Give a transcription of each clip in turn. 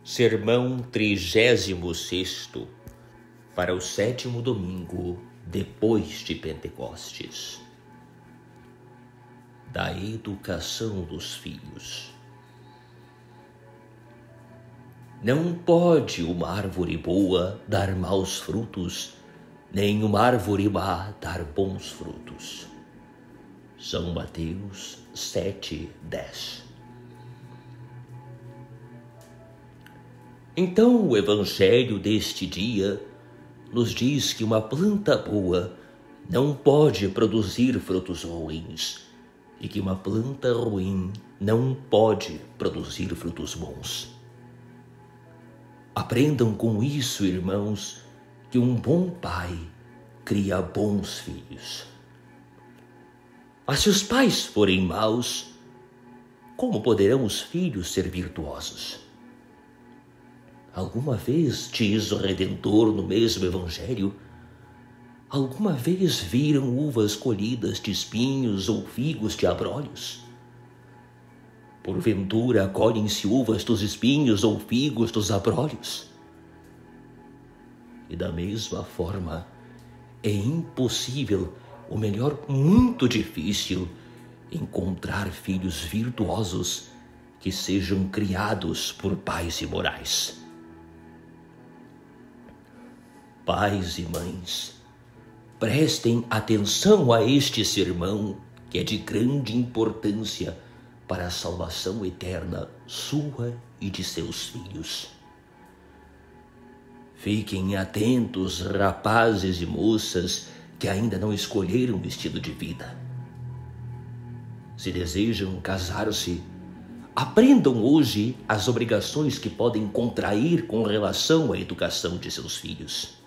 Sermão 36º, para o 7º domingo depois de Pentecostes. Da educação dos filhos. Não pode uma árvore boa dar maus frutos, nem uma árvore má dar bons frutos. São Mateus 7:10. Então o evangelho deste dia nos diz que uma planta boa não pode produzir frutos ruins e que uma planta ruim não pode produzir frutos bons. Aprendam com isso, irmãos, que um bom pai cria bons filhos. Mas se os pais forem maus, como poderão os filhos ser virtuosos? Alguma vez, diz o Redentor no mesmo Evangelho, alguma vez viram uvas colhidas de espinhos ou figos de abrolhos? Porventura colhem-se uvas dos espinhos ou figos dos abrolhos? E da mesma forma, é impossível, ou melhor, muito difícil, encontrar filhos virtuosos que sejam criados por pais imorais. Pais e mães, prestem atenção a este sermão que é de grande importância para a salvação eterna sua e de seus filhos. Fiquem atentos, rapazes e moças que ainda não escolheram o estilo de vida. Se desejam casar-se, aprendam hoje as obrigações que podem contrair com relação à educação de seus filhos.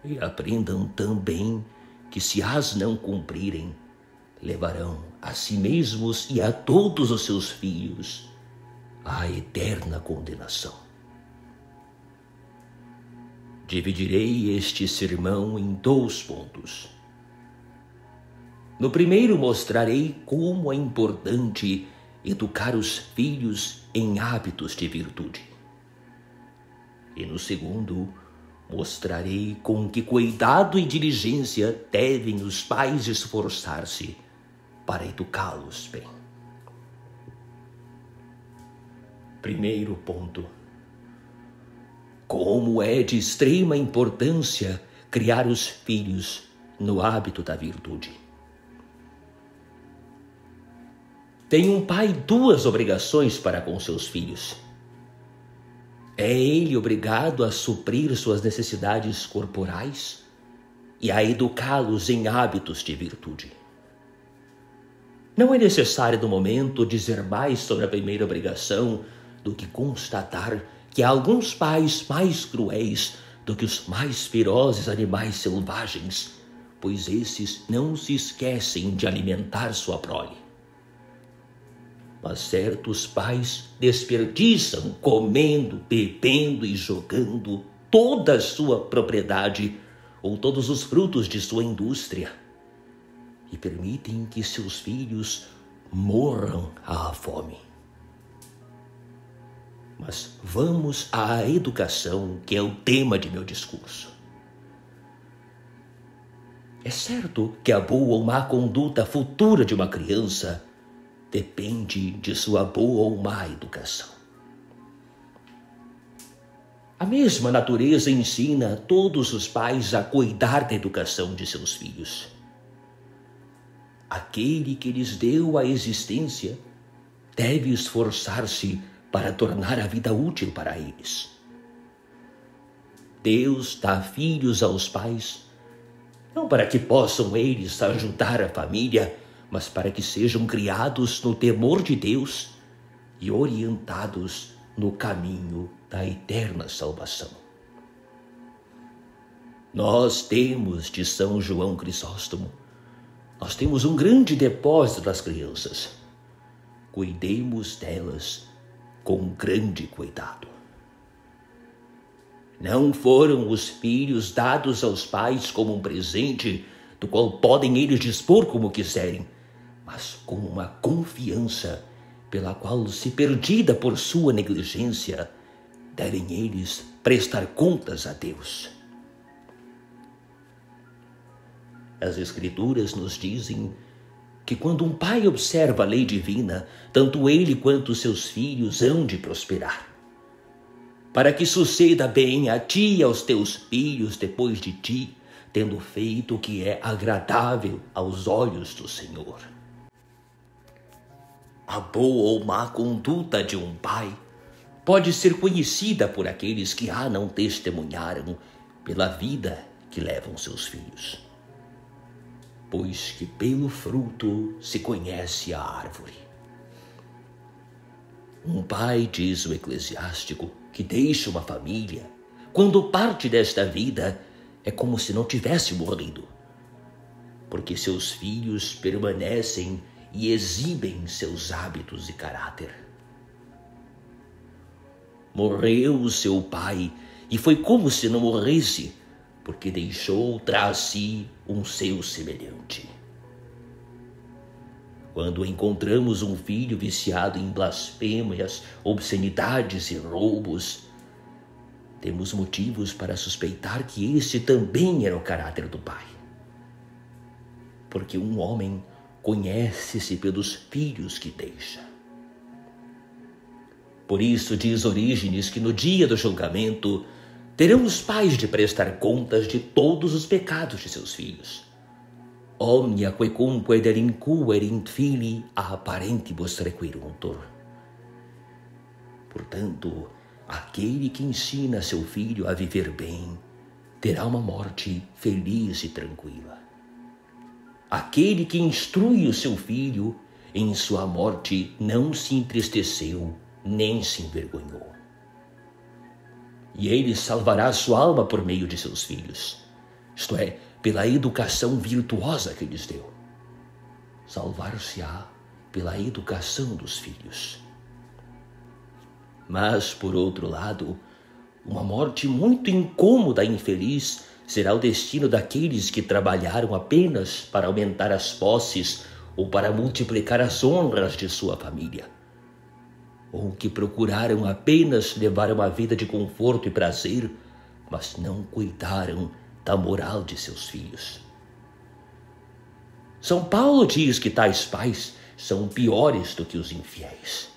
E aprendam também que, se as não cumprirem, levarão a si mesmos e a todos os seus filhos à eterna condenação. Dividirei este sermão em 2 pontos. No primeiro, mostrarei como é importante educar os filhos em hábitos de virtude. E no segundo, mostrarei com que cuidado e diligência devem os pais esforçar-se para educá-los bem. Primeiro ponto. Como é de extrema importância criar os filhos no hábito da virtude. Tem um pai 2 obrigações para com seus filhos. É ele obrigado a suprir suas necessidades corporais e a educá-los em hábitos de virtude. Não é necessário, no momento, dizer mais sobre a primeira obrigação do que constatar que há alguns pais mais cruéis do que os mais ferozes animais selvagens, pois esses não se esquecem de alimentar sua prole. Mas certos pais desperdiçam comendo, bebendo e jogando toda a sua propriedade ou todos os frutos de sua indústria e permitem que seus filhos morram à fome. Mas vamos à educação, que é o tema de meu discurso. É certo que a boa ou má conduta futura de uma criança depende de sua boa ou má educação. A mesma natureza ensina todos os pais a cuidar da educação de seus filhos. Aquele que lhes deu a existência deve esforçar-se para tornar a vida útil para eles. Deus dá filhos aos pais, não para que possam eles ajudar a família, mas para que sejam criados no temor de Deus e orientados no caminho da eterna salvação. Nós temos de São João Crisóstomo, nós temos um grande depósito das crianças. Cuidemos delas com grande cuidado. Não foram os filhos dados aos pais como um presente, do qual podem eles dispor como quiserem, mas com uma confiança pela qual, se perdida por sua negligência, devem eles prestar contas a Deus. As Escrituras nos dizem que quando um pai observa a lei divina, tanto ele quanto seus filhos hão de prosperar, para que suceda bem a ti e aos teus filhos depois de ti, tendo feito o que é agradável aos olhos do Senhor. A boa ou má conduta de um pai pode ser conhecida por aqueles que a não testemunharam pela vida que levam seus filhos. Pois que pelo fruto se conhece a árvore. Um pai, diz o eclesiástico, que deixa uma família, quando parte desta vida, é como se não tivesse morrido, porque seus filhos permanecem e exibem seus hábitos e caráter. Morreu o seu pai e foi como se não morresse, porque deixou tras si um seu semelhante. Quando encontramos um filho viciado em blasfêmias, obscenidades e roubos, temos motivos para suspeitar que este também era o caráter do pai. Porque um homem conhece-se pelos filhos que deixa. Por isso diz Orígenes que no dia do julgamento terão os pais de prestar contas de todos os pecados de seus filhos. Omnia quecumque delinquuerint filii a parentibus requiruntur. Portanto, aquele que ensina seu filho a viver bem terá uma morte feliz e tranquila. Aquele que instrui o seu filho em sua morte não se entristeceu nem se envergonhou. E ele salvará sua alma por meio de seus filhos, isto é, pela educação virtuosa que lhes deu. Salvar-se-á pela educação dos filhos. Mas, por outro lado, uma morte muito incômoda e infeliz será o destino daqueles que trabalharam apenas para aumentar as posses ou para multiplicar as honras de sua família, ou que procuraram apenas levar uma vida de conforto e prazer, mas não cuidaram da moral de seus filhos. São Paulo diz que tais pais são piores do que os infiéis.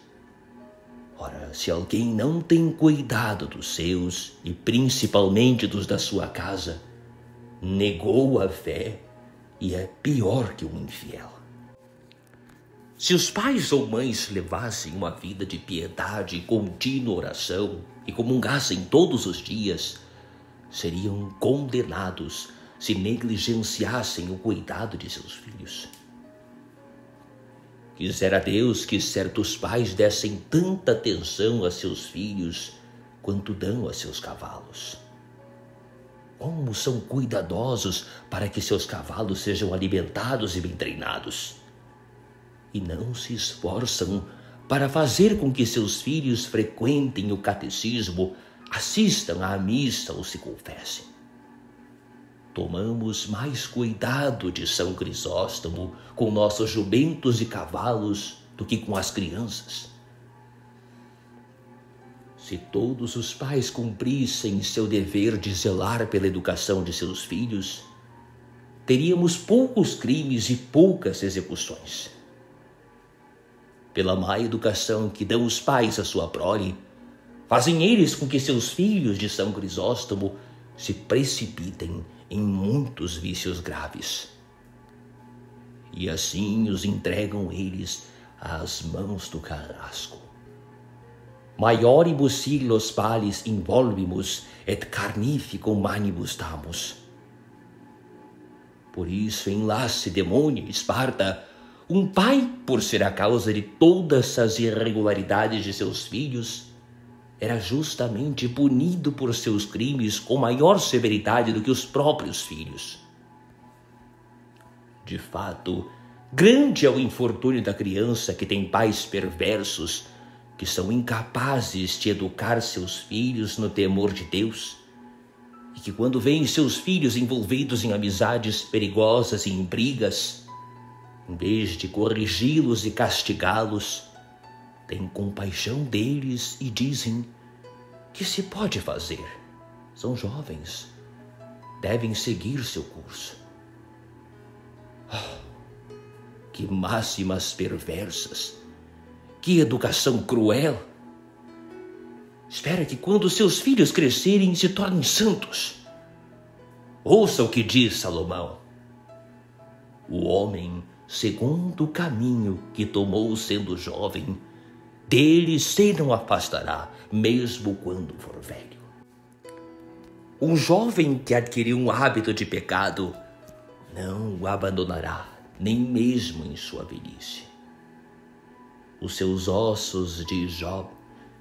Ora, se alguém não tem cuidado dos seus, e principalmente dos da sua casa, negou a fé e é pior que um infiel. Se os pais ou mães levassem uma vida de piedade e contínua oração e comungassem todos os dias, seriam condenados se negligenciassem o cuidado de seus filhos. Quisera Deus que certos pais dessem tanta atenção a seus filhos quanto dão a seus cavalos. Como são cuidadosos para que seus cavalos sejam alimentados e bem treinados. E não se esforçam para fazer com que seus filhos frequentem o catecismo, assistam à missa ou se confessem. Tomamos mais cuidado de São Crisóstomo com nossos jumentos e cavalos do que com as crianças. Se todos os pais cumprissem seu dever de zelar pela educação de seus filhos, teríamos poucos crimes e poucas execuções. Pela má educação que dão os pais à sua prole, fazem eles com que seus filhos de São Crisóstomo se precipitem em muitos vícios graves. E assim os entregam eles às mãos do carrasco. Maioribus siglos palis involvimus et carnificum manibus damus. Por isso, em Lacedemônia, Esparta, um pai, por ser a causa de todas as irregularidades de seus filhos, era justamente punido por seus crimes com maior severidade do que os próprios filhos. De fato, grande é o infortúnio da criança que tem pais perversos, que são incapazes de educar seus filhos no temor de Deus, e que quando veem seus filhos envolvidos em amizades perigosas e em brigas, em vez de corrigi-los e castigá-los, têm compaixão deles e dizem que se pode fazer. São jovens, devem seguir seu curso. Que máximas perversas! Que educação cruel! Espera que quando seus filhos crescerem se tornem santos. Ouça o que diz Salomão. O homem, segundo o caminho que tomou sendo jovem, dele se não afastará, mesmo quando for velho. Um jovem que adquiriu um hábito de pecado não o abandonará, nem mesmo em sua velhice. Os seus ossos, diz Job,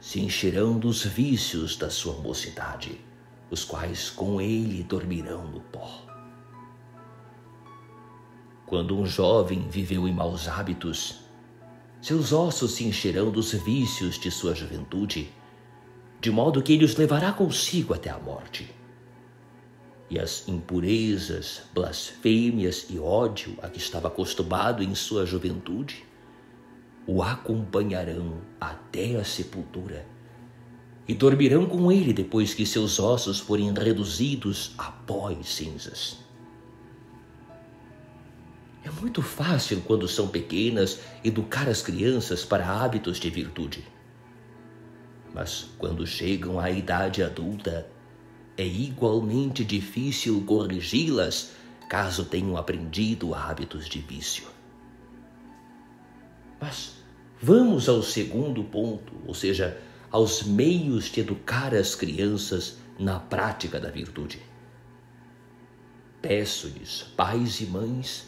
se encherão dos vícios da sua mocidade, os quais com ele dormirão no pó. Quando um jovem viveu em maus hábitos, seus ossos se encherão dos vícios de sua juventude, de modo que ele os levará consigo até a morte. E as impurezas, blasfêmias e ódio a que estava acostumado em sua juventude o acompanharão até a sepultura e dormirão com ele depois que seus ossos forem reduzidos a pó e cinzas. É muito fácil, quando são pequenas, educar as crianças para hábitos de virtude. Mas quando chegam à idade adulta, é igualmente difícil corrigi-las caso tenham aprendido hábitos de vício. Mas vamos ao segundo ponto, ou seja, aos meios de educar as crianças na prática da virtude. Peço-lhes, pais e mães,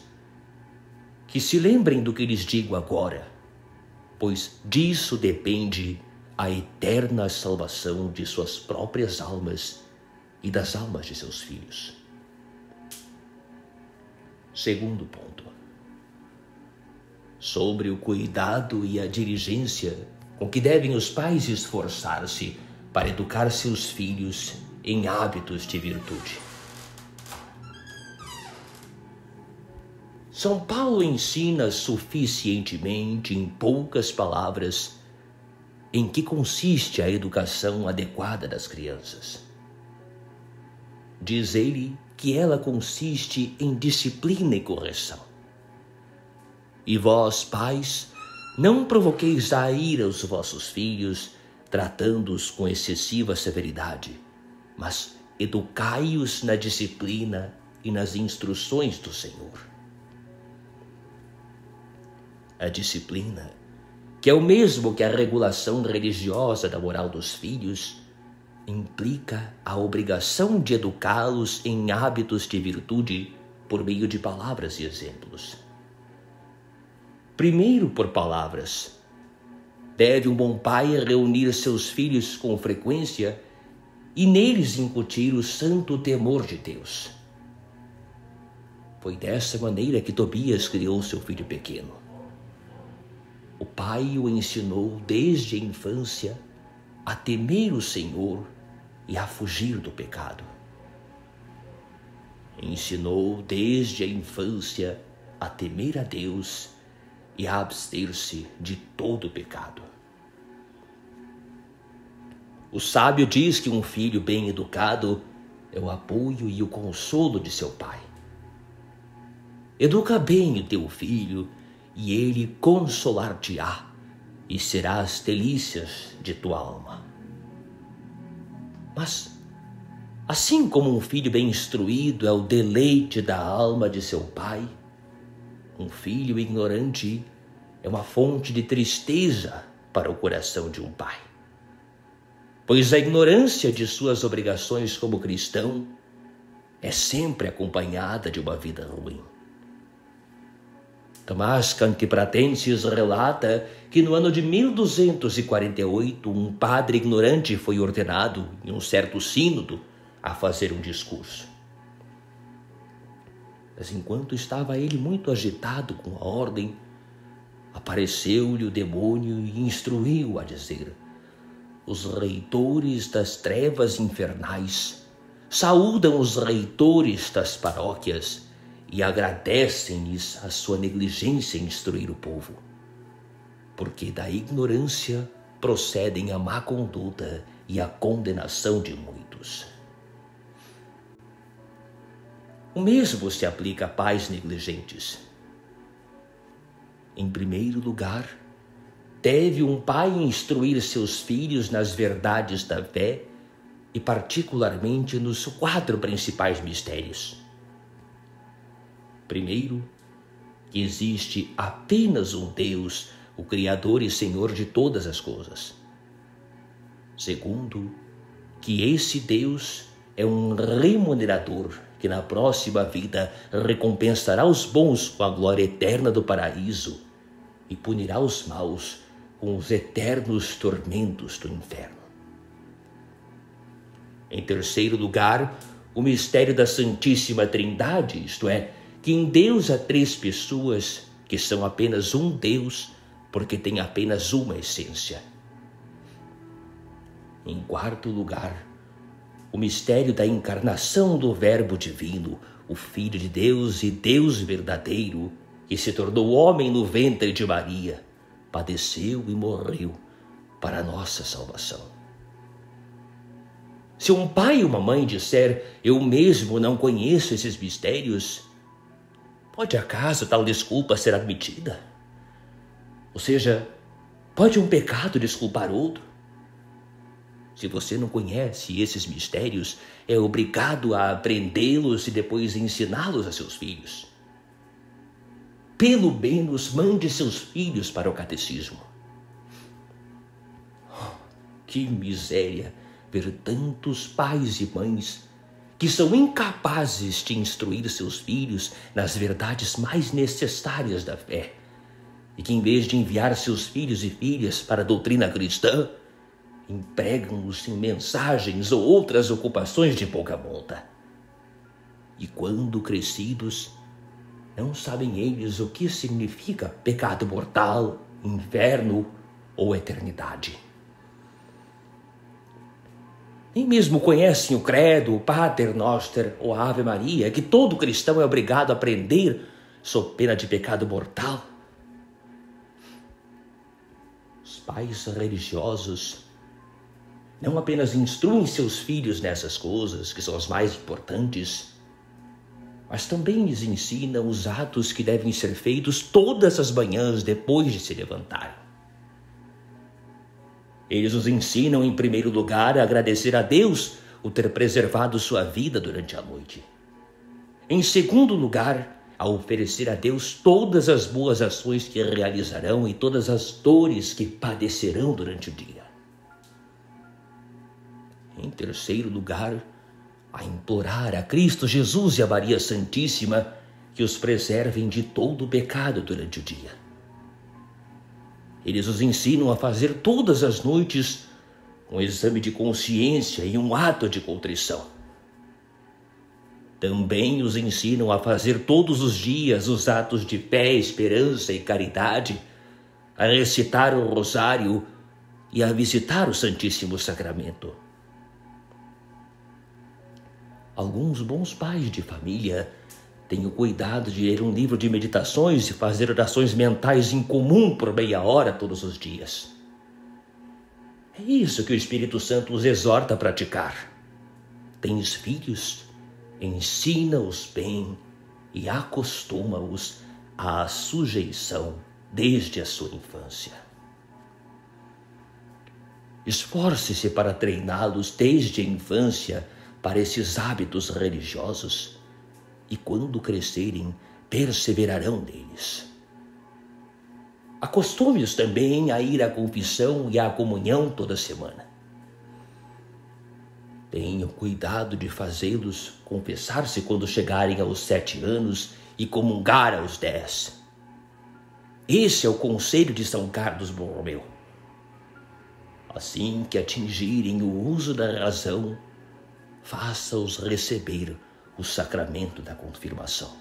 que se lembrem do que lhes digo agora, pois disso depende a eterna salvação de suas próprias almas e das almas de seus filhos. Segundo ponto. Sobre o cuidado e a diligência com que devem os pais esforçar-se para educar seus filhos em hábitos de virtude. São Paulo ensina suficientemente, em poucas palavras, em que consiste a educação adequada das crianças. Diz ele que ela consiste em disciplina e correção. E vós, pais, não provoqueis a ira os vossos filhos, tratando-os com excessiva severidade, mas educai-os na disciplina e nas instruções do Senhor. A disciplina, que é o mesmo que a regulação religiosa da moral dos filhos, implica a obrigação de educá-los em hábitos de virtude por meio de palavras e exemplos. Primeiro, por palavras. Deve um bom pai reunir seus filhos com frequência e neles incutir o santo temor de Deus. Foi dessa maneira que Tobias criou seu filho pequeno. O pai o ensinou desde a infância a temer o Senhor e a fugir do pecado. Ensinou desde a infância a temer a Deus e a abster-se de todo pecado. O sábio diz que um filho bem educado é o apoio e o consolo de seu pai. Educa bem o teu filho e ele consolar-te-á e serás delícias de tua alma. Mas, assim como um filho bem instruído é o deleite da alma de seu pai, um filho ignorante é uma fonte de tristeza para o coração de um pai. Pois a ignorância de suas obrigações como cristão é sempre acompanhada de uma vida ruim. Tomás Cantipratensis relata que no ano de 1248 um padre ignorante foi ordenado em um certo sínodo a fazer um discurso. Mas enquanto estava ele muito agitado com a ordem, apareceu-lhe o demônio e instruiu a dizer: os reitores das trevas infernais saúdam os reitores das paróquias e agradecem-lhes a sua negligência em instruir o povo. porque da ignorância procedem a má conduta e a condenação de muitos. O mesmo se aplica a pais negligentes. Em primeiro lugar, deve um pai instruir seus filhos nas verdades da fé e particularmente nos 4 principais mistérios. Primeiro, que existe apenas um Deus, o Criador e Senhor de todas as coisas. Segundo, que esse Deus é um remunerador que na próxima vida recompensará os bons com a glória eterna do paraíso e punirá os maus com os eternos tormentos do inferno. Em terceiro lugar, o mistério da Santíssima Trindade, isto é, que em Deus há 3 pessoas que são apenas um Deus, porque tem apenas uma essência. Em quarto lugar, o mistério da encarnação do Verbo Divino, o Filho de Deus e Deus verdadeiro, que se tornou homem no ventre de Maria, padeceu e morreu para a nossa salvação. Se um pai ou uma mãe disser, eu mesmo não conheço esses mistérios, pode acaso tal desculpa ser admitida? Ou seja, pode um pecado desculpar outro? Se você não conhece esses mistérios, é obrigado a aprendê-los e depois ensiná-los a seus filhos. Pelo menos mande seus filhos para o catecismo. Que miséria ver tantos pais e mães que são incapazes de instruir seus filhos nas verdades mais necessárias da fé e que, em vez de enviar seus filhos e filhas para a doutrina cristã, empregam-os em mensagens ou outras ocupações de pouca monta. E quando crescidos, não sabem eles o que significa pecado mortal, inferno ou eternidade. Nem mesmo conhecem o credo, o Pater Noster ou a Ave Maria, que todo cristão é obrigado a aprender sob pena de pecado mortal. Os pais religiosos não apenas instruem seus filhos nessas coisas, que são as mais importantes, mas também lhes ensinam os atos que devem ser feitos todas as manhãs depois de se levantarem. Eles os ensinam, em primeiro lugar, a agradecer a Deus o ter preservado sua vida durante a noite. Em segundo lugar, a oferecer a Deus todas as boas ações que realizarão e todas as dores que padecerão durante o dia. Em terceiro lugar, a implorar a Cristo Jesus e a Maria Santíssima que os preservem de todo o pecado durante o dia. Eles os ensinam a fazer todas as noites um exame de consciência e um ato de contrição. Também os ensinam a fazer todos os dias os atos de fé, esperança e caridade, a recitar o rosário e a visitar o Santíssimo Sacramento. Alguns bons pais de família têm o cuidado de ler um livro de meditações e fazer orações mentais em comum por meia hora todos os dias. É isso que o Espírito Santo os exorta a praticar. Tens filhos? Ensina-os bem e acostuma-os à sujeição desde a sua infância. Esforce-se para treiná-los desde a infância para esses hábitos religiosos e, quando crescerem, perseverarão neles. Acostume-os também a ir à confissão e à comunhão toda semana. Tenham cuidado de fazê-los confessar-se quando chegarem aos 7 anos e comungar aos 10. Esse é o conselho de São Carlos Borromeu. Assim que atingirem o uso da razão, faça-os receber o sacramento da confirmação.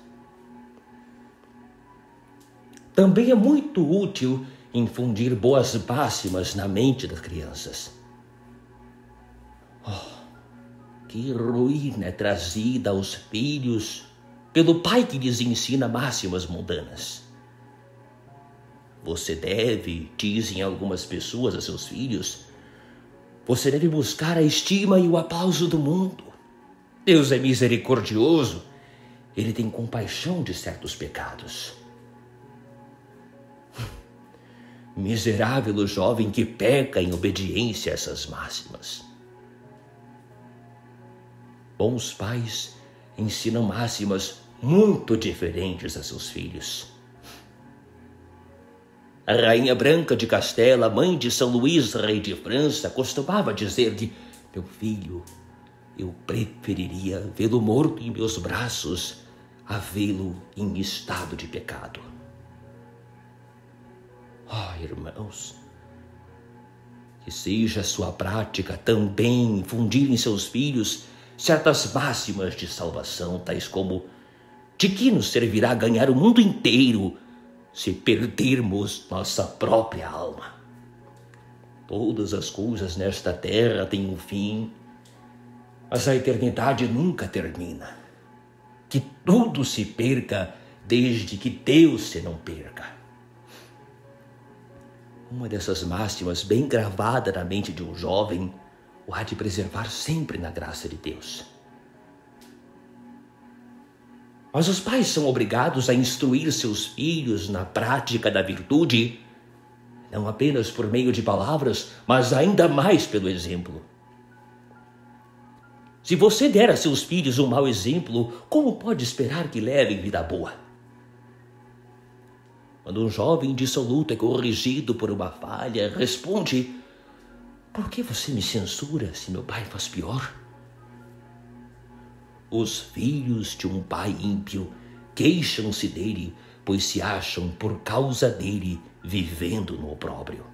Também é muito útil infundir boas máximas na mente das crianças. Que ruína é trazida aos filhos pelo pai que lhes ensina máximas mundanas. você deve, dizem algumas pessoas a seus filhos, você deve buscar a estima e o aplauso do mundo. Deus é misericordioso, Ele tem compaixão de certos pecados. Miserável o jovem que peca em obediência a essas máximas. Bons pais ensinam máximas muito diferentes a seus filhos. A rainha Branca de Castela, mãe de São Luís, rei de França, costumava dizer-lhe: meu filho, eu preferiria vê-lo morto em meus braços a vê-lo em estado de pecado. Irmãos, que seja a sua prática também infundir em seus filhos certas máximas de salvação, tais como: de que nos servirá ganhar o mundo inteiro se perdermos nossa própria alma? Todas as coisas nesta terra têm um fim, mas a eternidade nunca termina. Que tudo se perca desde que Deus se não perca. Uma dessas máximas bem gravada na mente de um jovem o há de preservar sempre na graça de Deus. Mas os pais são obrigados a instruir seus filhos na prática da virtude, não apenas por meio de palavras, mas ainda mais pelo exemplo. Se você der a seus filhos um mau exemplo, como pode esperar que levem vida boa? Quando um jovem dissoluto é corrigido por uma falha, responde: por que você me censura se meu pai faz pior? Os filhos de um pai ímpio queixam-se dele, pois se acham por causa dele vivendo no opróbrio.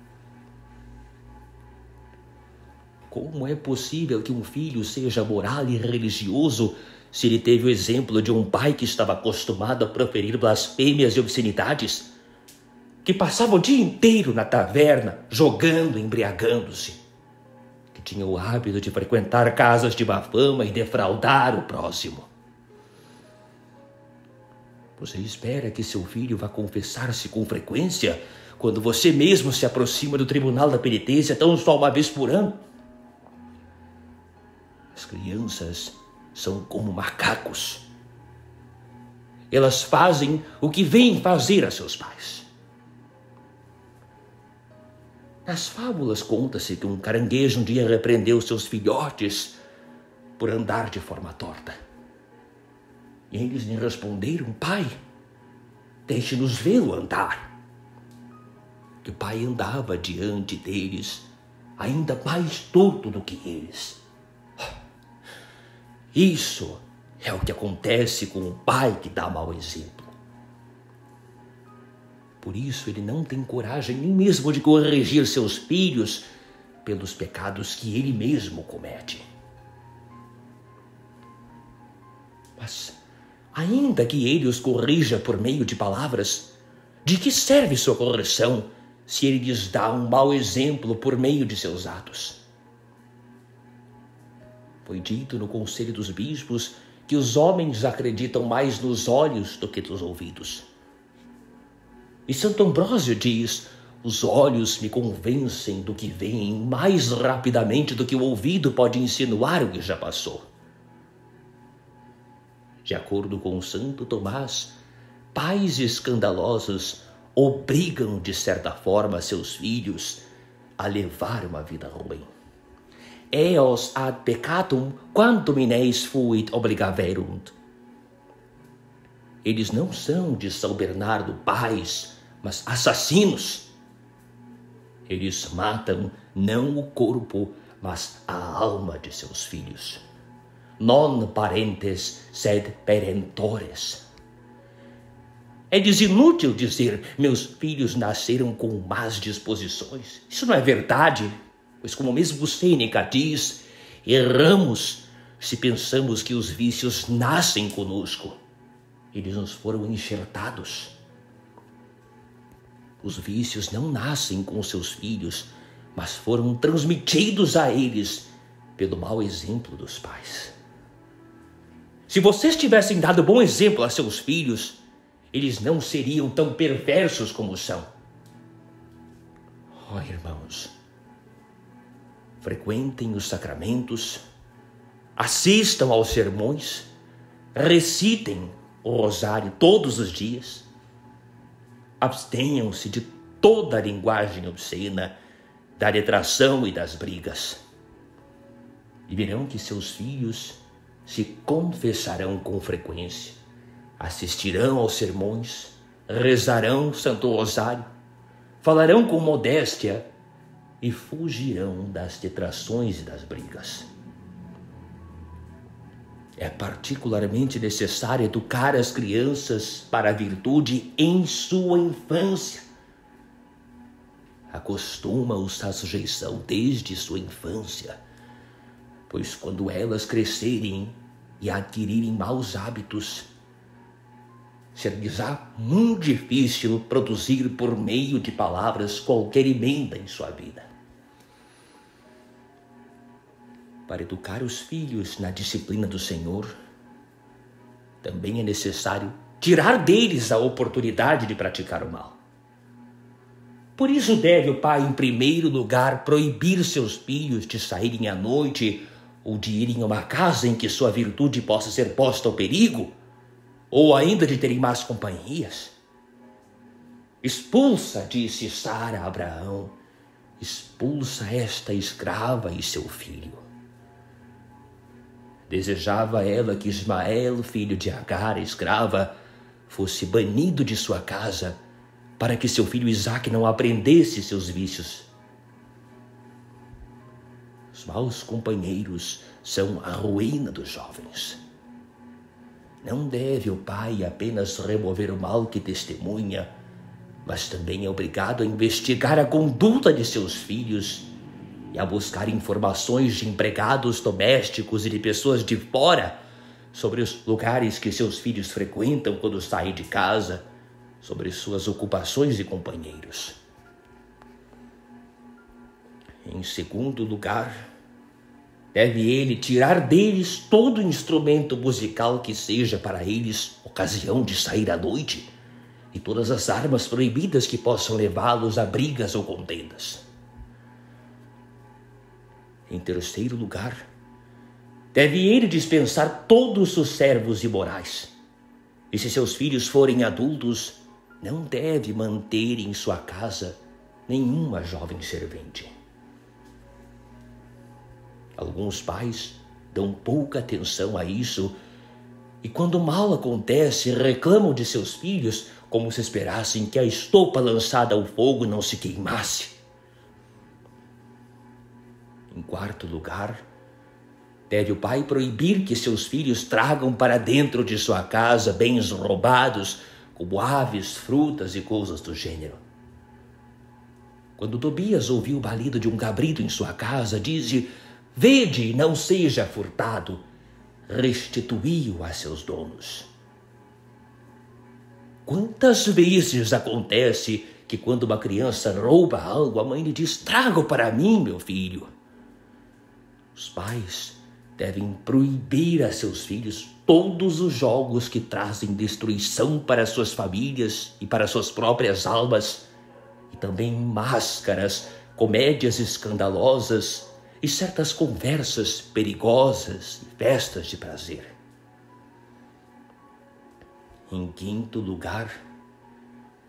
Como é possível que um filho seja moral e religioso se ele teve o exemplo de um pai que estava acostumado a proferir blasfêmias e obscenidades, que passava o dia inteiro na taverna, jogando e embriagando-se, que tinha o hábito de frequentar casas de má fama e defraudar o próximo? Você espera que seu filho vá confessar-se com frequência quando você mesmo se aproxima do tribunal da penitência tão só uma vez por ano? As crianças são como macacos. Elas fazem o que veem fazer a seus pais. Nas fábulas conta-se que um caranguejo um dia repreendeu seus filhotes por andar de forma torta. E eles lhe responderam: pai, deixe-nos vê-lo andar. Que o pai andava diante deles, ainda mais torto do que eles. Isso é o que acontece com o pai que dá mau exemplo. Por isso ele não tem coragem nem mesmo de corrigir seus filhos pelos pecados que ele mesmo comete. Mas, ainda que ele os corrija por meio de palavras, de que serve sua correção se ele lhes dá um mau exemplo por meio de seus atos? Foi dito no Conselho dos Bispos que os homens acreditam mais nos olhos do que nos ouvidos. E Santo Ambrósio diz: os olhos me convencem do que veem mais rapidamente do que o ouvido pode insinuar o que já passou. De acordo com Santo Tomás, pais escandalosos obrigam de certa forma seus filhos a levar uma vida ruim. Eos ad peccatum quantum in eis fuit obligaverunt. Eles não são de São Bernardo pais, mas assassinos. Eles matam não o corpo, mas a alma de seus filhos. Non parentes sed parentores. É-lhes inútil dizer: meus filhos nasceram com más disposições. Isso não é verdade, pois, como mesmo Sêneca diz, erramos se pensamos que os vícios nascem conosco. Eles nos foram enxertados. Os vícios não nascem com seus filhos, mas foram transmitidos a eles pelo mau exemplo dos pais. Se vocês tivessem dado bom exemplo a seus filhos, eles não seriam tão perversos como são. Ó irmãos, frequentem os sacramentos, assistam aos sermões, recitem o rosário todos os dias, abstenham-se de toda a linguagem obscena, da detração e das brigas. E verão que seus filhos se confessarão com frequência, assistirão aos sermões, rezarão o Santo Rosário, falarão com modéstia e fugirão das detrações e das brigas. É particularmente necessário educar as crianças para a virtude em sua infância. Acostuma-os à sujeição desde sua infância, pois quando elas crescerem e adquirirem maus hábitos, ser-lhes-á muito difícil produzir por meio de palavras qualquer emenda em sua vida. Para educar os filhos na disciplina do Senhor, também é necessário tirar deles a oportunidade de praticar o mal. Por isso deve o pai, em primeiro lugar, proibir seus filhos de saírem à noite ou de irem a uma casa em que sua virtude possa ser posta ao perigo, ou ainda de terem más companhias. Expulsa, disse Sara a Abraão, expulsa esta escrava e seu filho. Desejava ela que Ismael, filho de Agar, escrava, fosse banido de sua casa, para que seu filho Isaque não aprendesse seus vícios. Os maus companheiros são a ruína dos jovens. Não deve o pai apenas remover o mal que testemunha, mas também é obrigado a investigar a conduta de seus filhos e a buscar informações de empregados domésticos e de pessoas de fora sobre os lugares que seus filhos frequentam quando saem de casa, sobre suas ocupações e companheiros. Em segundo lugar, deve ele tirar deles todo instrumento musical que seja para eles ocasião de sair à noite e todas as armas proibidas que possam levá-los a brigas ou contendas. Em terceiro lugar, deve ele dispensar todos os servos imorais. E se seus filhos forem adultos, não deve manter em sua casa nenhuma jovem servente. Alguns pais dão pouca atenção a isso e quando o mal acontece reclamam de seus filhos como se esperassem que a estopa lançada ao fogo não se queimasse. Em quarto lugar, deve o pai proibir que seus filhos tragam para dentro de sua casa bens roubados, como aves, frutas e coisas do gênero. Quando Tobias ouviu o balido de um cabrito em sua casa, disse: "Vede, não seja furtado, restituí-o a seus donos." Quantas vezes acontece que quando uma criança rouba algo, a mãe lhe diz: "Traga para mim, meu filho." Os pais devem proibir a seus filhos todos os jogos que trazem destruição para suas famílias e para suas próprias almas, e também máscaras, comédias escandalosas e certas conversas perigosas e festas de prazer. Em quinto lugar,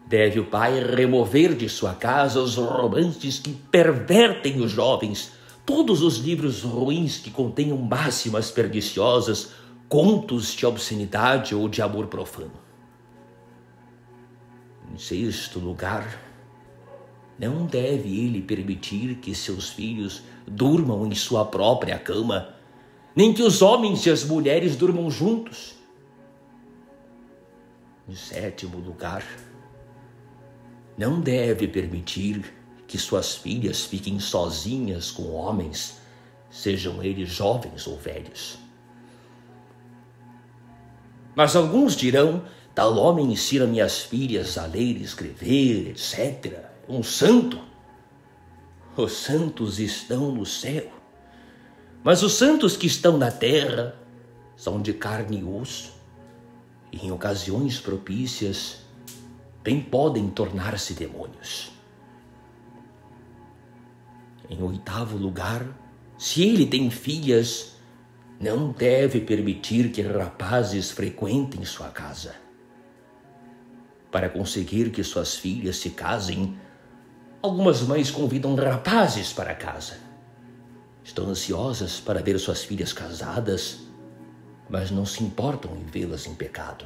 deve o pai remover de sua casa os romances que pervertem os jovens, todos os livros ruins que contenham máximas perniciosas, contos de obscenidade ou de amor profano. Em sexto lugar, não deve ele permitir que seus filhos durmam em sua própria cama, nem que os homens e as mulheres durmam juntos. Em sétimo lugar, não deve permitir que suas filhas fiquem sozinhas com homens, sejam eles jovens ou velhos. Mas alguns dirão: "Tal homem ensina minhas filhas a ler e escrever, etc. Um santo." Os santos estão no céu, mas os santos que estão na terra são de carne e osso, e em ocasiões propícias bem podem tornar-se demônios. Em oitavo lugar, se ele tem filhas, não deve permitir que rapazes frequentem sua casa. Para conseguir que suas filhas se casem, algumas mães convidam rapazes para casa. Estão ansiosas para ver suas filhas casadas, mas não se importam em vê-las em pecado.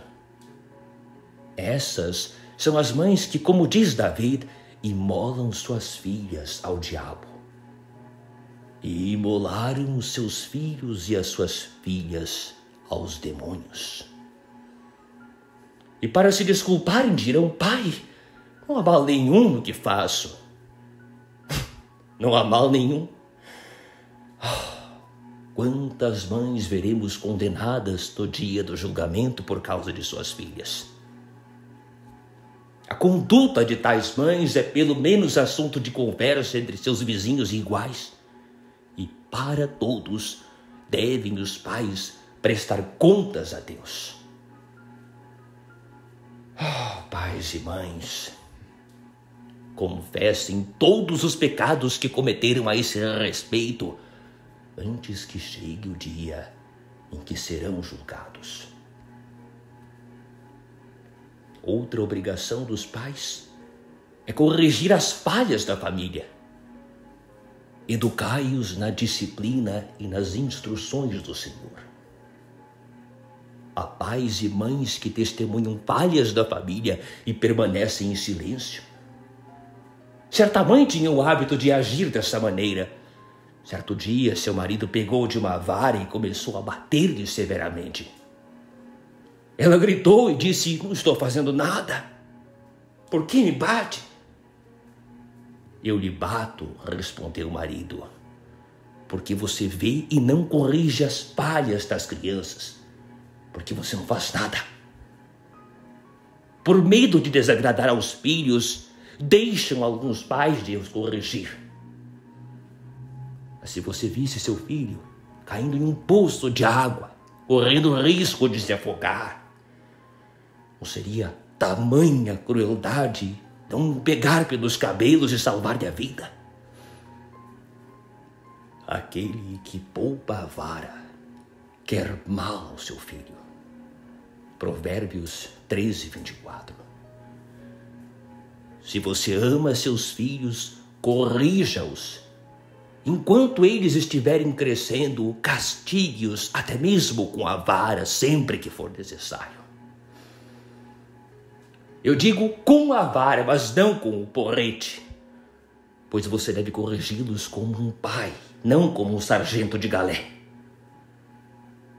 Essas são as mães que, como diz David, imolam suas filhas ao diabo. E imolaram os seus filhos e as suas filhas aos demônios. E para se desculparem dirão: pai, não há mal nenhum no que faço. Não há mal nenhum. Quantas mães veremos condenadas no dia do julgamento por causa de suas filhas? A conduta de tais mães é pelo menos assunto de conversa entre seus vizinhos iguais. E para todos devem os pais prestar contas a Deus. Pais e mães, confessem todos os pecados que cometeram a esse respeito, antes que chegue o dia em que serão julgados. Outra obrigação dos pais é corrigir as falhas da família. Educai-os na disciplina e nas instruções do Senhor. Há pais e mães que testemunham falhas da família e permanecem em silêncio. Certa mãe tinha o hábito de agir dessa maneira. Certo dia, seu marido pegou de uma vara e começou a bater-lhe severamente. Ela gritou e disse: não estou fazendo nada. Por que me bate? Eu lhe bato, respondeu o marido, porque você vê e não corrige as falhas das crianças, porque você não faz nada. Por medo de desagradar aos filhos, deixam alguns pais de os corrigir. Mas se você visse seu filho caindo em um poço de água, correndo o risco de se afogar, não seria tamanha crueldade não pegar pelos cabelos e salvar-lhe a vida? Aquele que poupa a vara quer mal ao seu filho. Provérbios 13:24. Se você ama seus filhos, corrija-os. Enquanto eles estiverem crescendo, castigue-os até mesmo com a vara sempre que for necessário. Eu digo com a vara, mas não com o porrete, pois você deve corrigi-los como um pai, não como um sargento de galé.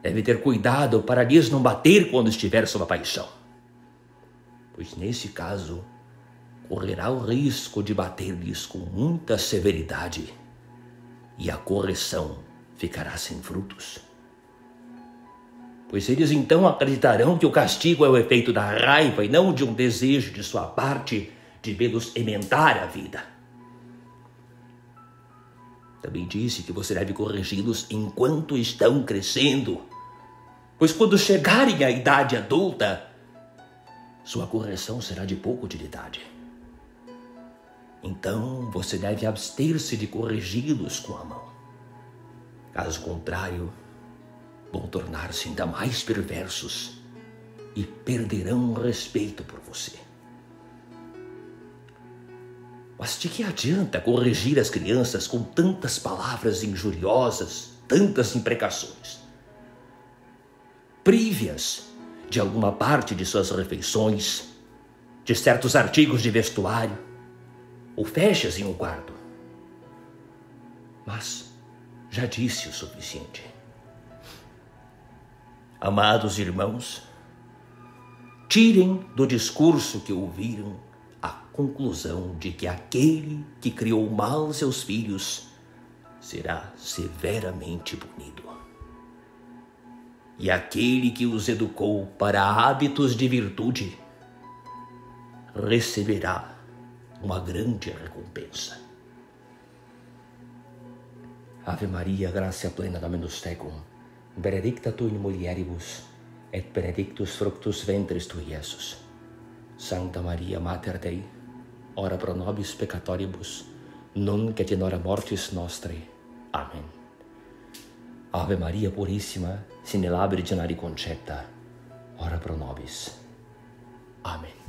Deve ter cuidado para lhes não bater quando estiver sob a paixão, pois nesse caso correrá o risco de bater-lhes com muita severidade e a correção ficará sem frutos. Pois eles então acreditarão que o castigo é o efeito da raiva e não de um desejo de sua parte de vê-los emendar a vida. Também disse que você deve corrigi-los enquanto estão crescendo, pois quando chegarem à idade adulta, sua correção será de pouca utilidade. Então você deve abster-se de corrigi-los com a mão. Caso contrário, vão tornar-se ainda mais perversos e perderão o respeito por você. Mas de que adianta corrigir as crianças com tantas palavras injuriosas, tantas imprecações? Prive-as de alguma parte de suas refeições, de certos artigos de vestuário, ou feche-as em um quarto. Mas já disse o suficiente. Amados irmãos, tirem do discurso que ouviram a conclusão de que aquele que criou mal seus filhos será severamente punido. E aquele que os educou para hábitos de virtude receberá uma grande recompensa. Ave Maria, gratia plena, Dominus tecum, benedicta tu in mulieribus, et benedictus fructus ventris tui, Iesus. Santa Maria, Mater Dei, ora pro nobis peccatoribus, nunc et in hora mortis nostri. Amen. Ave Maria Purissima, sine labere Virginari concepta, ora pro nobis. Amen.